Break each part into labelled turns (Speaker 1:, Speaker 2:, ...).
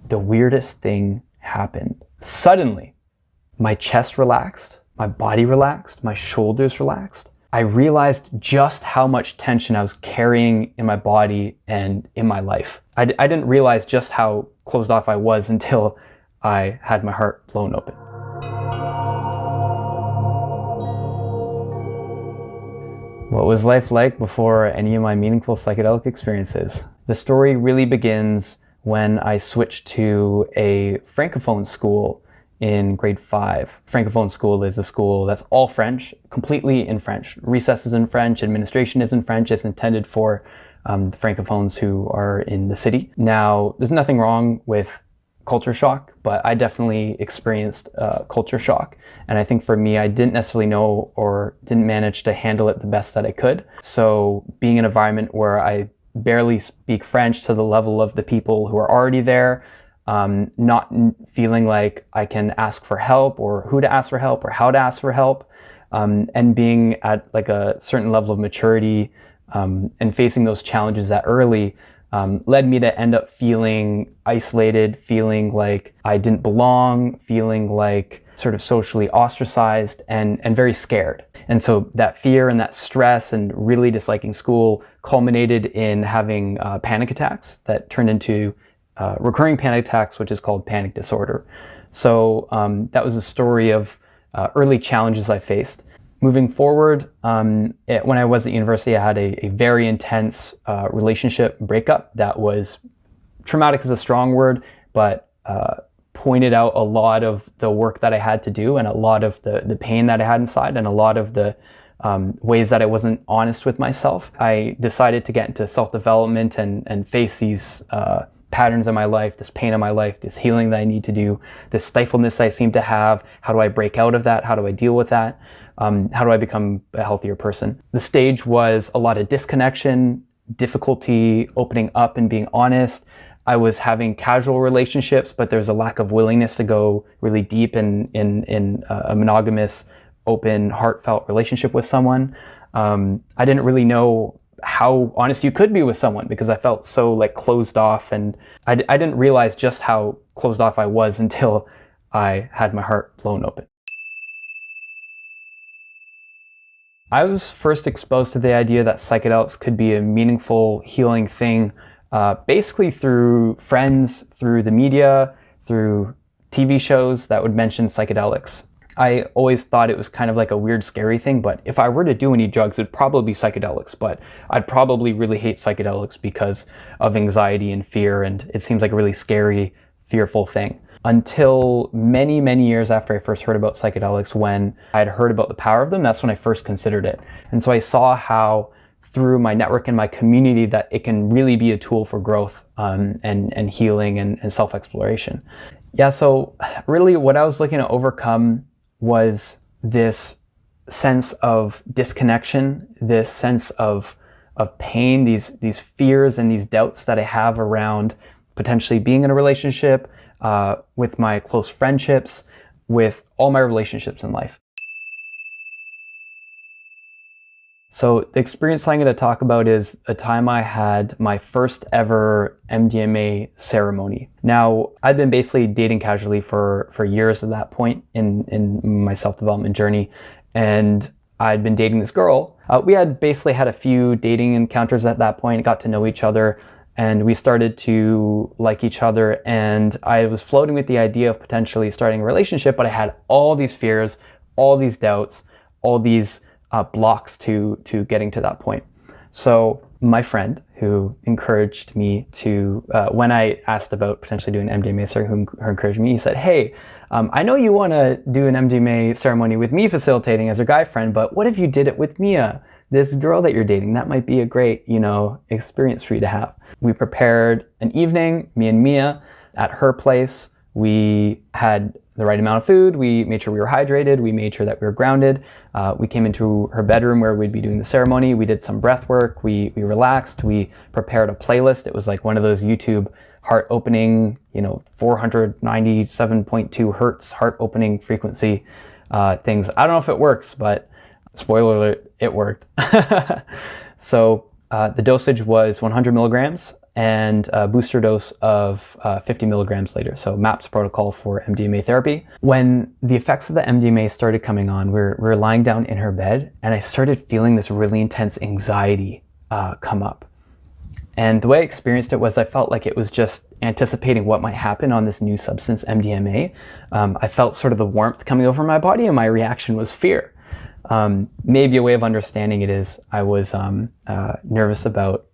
Speaker 1: the weirdest thing happened. Suddenly, my chest relaxed, my body relaxed, my shoulders relaxed. I realized just how much tension I was carrying in my body and in my life. I didn't realize just how closed off I was until I had my heart blown open. What was life like before any of my meaningful psychedelic experiences? The story really begins when I switched to a Francophone school in grade 5. Francophone school is a school that's all French, completely in French. Recess is in French, administration is in French. It's intended for the Francophones who are in the city. Now, there's nothing wrong with culture shock, but I definitely experienced culture shock. And I think for me, I didn't necessarily know or didn't manage to handle it the best that I could. So being in an environment where I barely speak French to the level of the people who are already there, not feeling like I can ask for help or who to ask for help or how to ask for help, and being at like a certain level of maturity and facing those challenges that early, led me to end up feeling isolated, feeling like I didn't belong, feeling like sort of socially ostracized and very scared. And so that fear and that stress and really disliking school culminated in having panic attacks that turned into recurring panic attacks, which is called panic disorder. So that was a story of early challenges I faced. Moving forward, when I was at university, I had a very intense relationship breakup that was traumatic is a strong word, but pointed out a lot of the work that I had to do and a lot of the pain that I had inside and a lot of the ways that I wasn't honest with myself. I decided to get into self-development and face these patterns in my life, this pain in my life, this healing that I need to do, this stifledness I seem to have. How do I break out of that? How do I deal with that? How do I become a healthier person? The stage was a lot of disconnection, difficulty opening up and being honest. I was having casual relationships, but there's a lack of willingness to go really deep in a monogamous, open, heartfelt relationship with someone. I didn't really know how honest you could be with someone because I felt so like closed off, and I didn't realize just how closed off I was until I had my heart blown open. I was first exposed to the idea that psychedelics could be a meaningful healing thing basically through friends, through the media, through TV shows that would mention psychedelics. I always thought it was kind of like a weird, scary thing, but if I were to do any drugs, it'd probably be psychedelics, but I'd probably really hate psychedelics because of anxiety and fear, and it seems like a really scary, fearful thing. Until many, many years after I first heard about psychedelics, when I had heard about the power of them, that's when I first considered it. And so I saw how through my network and my community that it can really be a tool for growth and healing and self-exploration. Yeah, so really what I was looking to overcome was this sense of disconnection, this sense of pain, these fears and these doubts that I have around potentially being in a relationship, with my close friendships, with all my relationships in life. So the experience I'm going to talk about is a time I had my first ever MDMA ceremony. Now, I'd been basically dating casually for years at that point in my self-development journey, and I'd been dating this girl. We had basically had a few dating encounters at that point, got to know each other, and we started to like each other, and I was floating with the idea of potentially starting a relationship, but I had all these fears, all these doubts, all these blocks to getting to that point. So my friend who encouraged me to, when I asked about potentially doing an MDMA ceremony, who encouraged me, he said, hey, I know you want to do an MDMA ceremony with me facilitating as your guy friend, but what if you did it with Mia, this girl that you're dating? That might be a great, experience for you to have. We prepared an evening, me and Mia, at her place. We had the right amount of food. We made sure we were hydrated. We made sure that we were grounded. We came into her bedroom where we'd be doing the ceremony. We did some breath work. We relaxed. We prepared a playlist. It was like one of those YouTube heart opening, 497.2 hertz heart opening frequency things. I don't know if it works, but spoiler alert, it worked. So the dosage was 100 milligrams and a booster dose of 50 milligrams later. So MAPS protocol for MDMA therapy. When the effects of the MDMA started coming on, we were lying down in her bed, and I started feeling this really intense anxiety come up. And the way I experienced it was I felt like it was just anticipating what might happen on this new substance, MDMA. I felt sort of the warmth coming over my body, and my reaction was fear. Maybe a way of understanding it is I was nervous about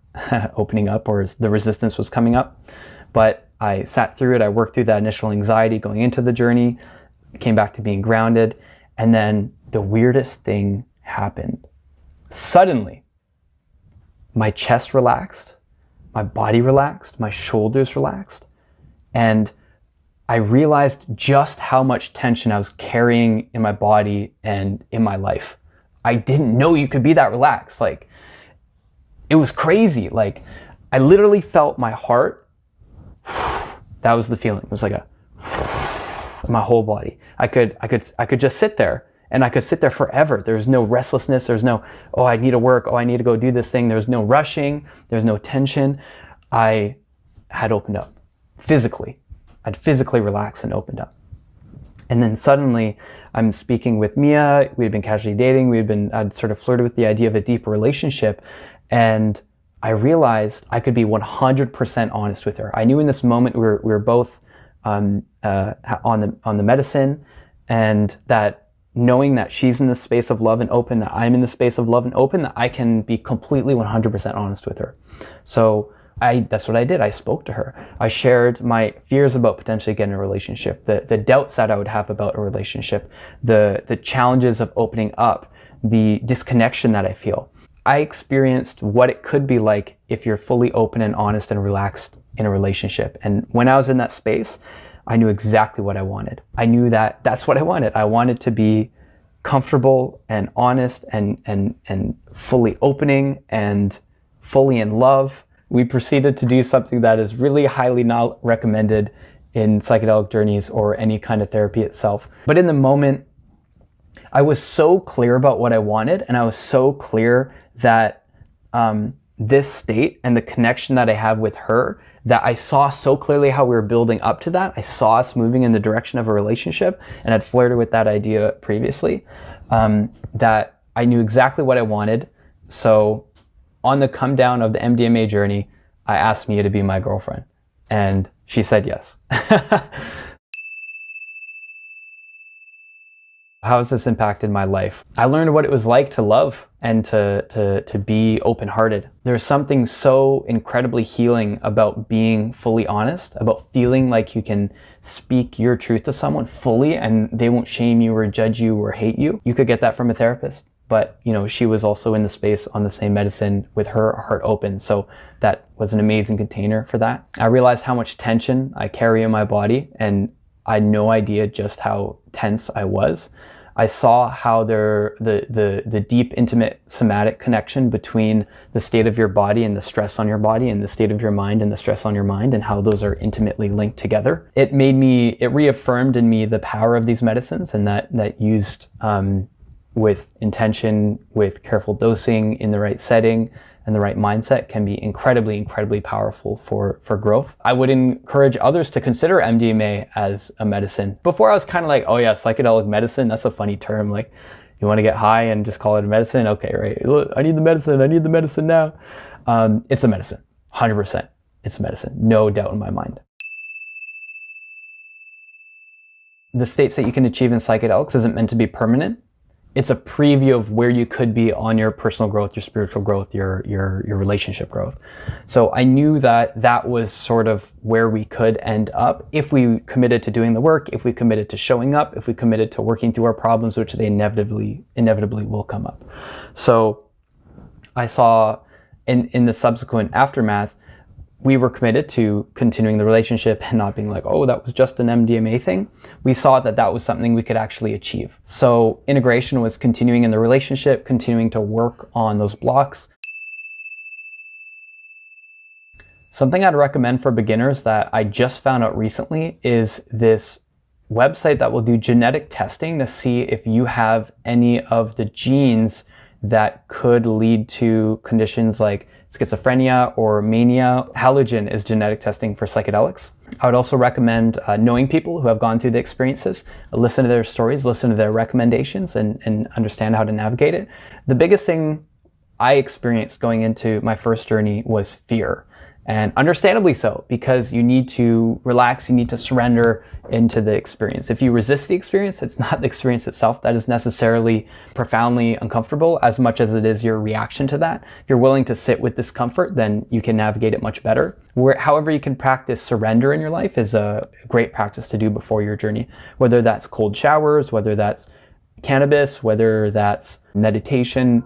Speaker 1: opening up, or the resistance was coming up. But I sat through it. I worked through that initial anxiety going into the journey, came back to being grounded, and then the weirdest thing happened. Suddenly, my chest relaxed. My body relaxed, my shoulders relaxed, and I realized just how much tension I was carrying in my body and in my life. I didn't know you could be that relaxed. Like, it was crazy. Like, I literally felt my heart. That was the feeling. It was like my whole body. I could just sit there. And I could sit there forever. There's no restlessness. There's no, oh, I need to work. Oh, I need to go do this thing. There's no rushing. There's no tension. I had opened up physically. I'd physically relaxed and opened up. And then suddenly I'm speaking with Mia. We had been casually dating. I'd sort of flirted with the idea of a deeper relationship. And I realized I could be 100% honest with her. I knew in this moment we were both on the medicine, and that knowing that she's in the space of love and open, that I'm in the space of love and open, that I can be completely 100% honest with her. So that's what I did. I spoke to her. I shared my fears about potentially getting a relationship, the doubts that I would have about a relationship, the challenges of opening up, the disconnection that I feel. I experienced what it could be like if you're fully open and honest and relaxed in a relationship. And when I was in that space, I knew exactly what I wanted. I knew that that's what I wanted. I wanted to be comfortable and honest and fully opening and fully in love. We proceeded to do something that is really highly not recommended in psychedelic journeys or any kind of therapy itself. But in the moment, I was so clear about what I wanted, and I was so clear that this state and the connection that I have with her, that I saw so clearly how we were building up to that. I saw us moving in the direction of a relationship, and I'd flirted with that idea previously, that I knew exactly what I wanted. So on the come down of the MDMA journey, I asked Mia to be my girlfriend, and she said yes. How has this impacted my life? I learned what it was like to love and to be open-hearted. There's something so incredibly healing about being fully honest, about feeling like you can speak your truth to someone fully and they won't shame you or judge you or hate you. You could get that from a therapist, but she was also in the space on the same medicine with her heart open. So that was an amazing container for that. I realized how much tension I carry in my body, and I had no idea just how tense I was. I saw how the deep, intimate somatic connection between the state of your body and the stress on your body, and the state of your mind and the stress on your mind, and how those are intimately linked together. It reaffirmed in me the power of these medicines, and that used with intention, with careful dosing in the right setting and the right mindset, can be incredibly, incredibly powerful for growth. I would encourage others to consider MDMA as a medicine. Before I was kind of like, oh yeah, psychedelic medicine, that's a funny term. Like, you want to get high and just call it a medicine? Okay, right. Look, I need the medicine now. It's a medicine, 100%. It's a medicine, no doubt in my mind. The states that you can achieve in psychedelics isn't meant to be permanent. It's a preview of where you could be on your personal growth, your spiritual growth, your relationship growth. So I knew that was sort of where we could end up if we committed to doing the work, if we committed to showing up, if we committed to working through our problems, which they inevitably will come up. So I saw in the subsequent aftermath, we were committed to continuing the relationship and not being like, oh, that was just an MDMA thing. We saw that was something we could actually achieve. So integration was continuing in the relationship, continuing to work on those blocks. Something I'd recommend for beginners that I just found out recently is this website that will do genetic testing to see if you have any of the genes that could lead to conditions like schizophrenia or mania. Halogen is genetic testing for psychedelics. I would also recommend knowing people who have gone through the experiences, listen to their stories, listen to their recommendations, and understand how to navigate it. The biggest thing I experienced going into my first journey was fear. And understandably so, because you need to relax, you need to surrender into the experience. If you resist the experience, it's not the experience itself that is necessarily profoundly uncomfortable as much as it is your reaction to that. If you're willing to sit with discomfort, then you can navigate it much better. However you can practice surrender in your life is a great practice to do before your journey, whether that's cold showers, whether that's cannabis, whether that's meditation.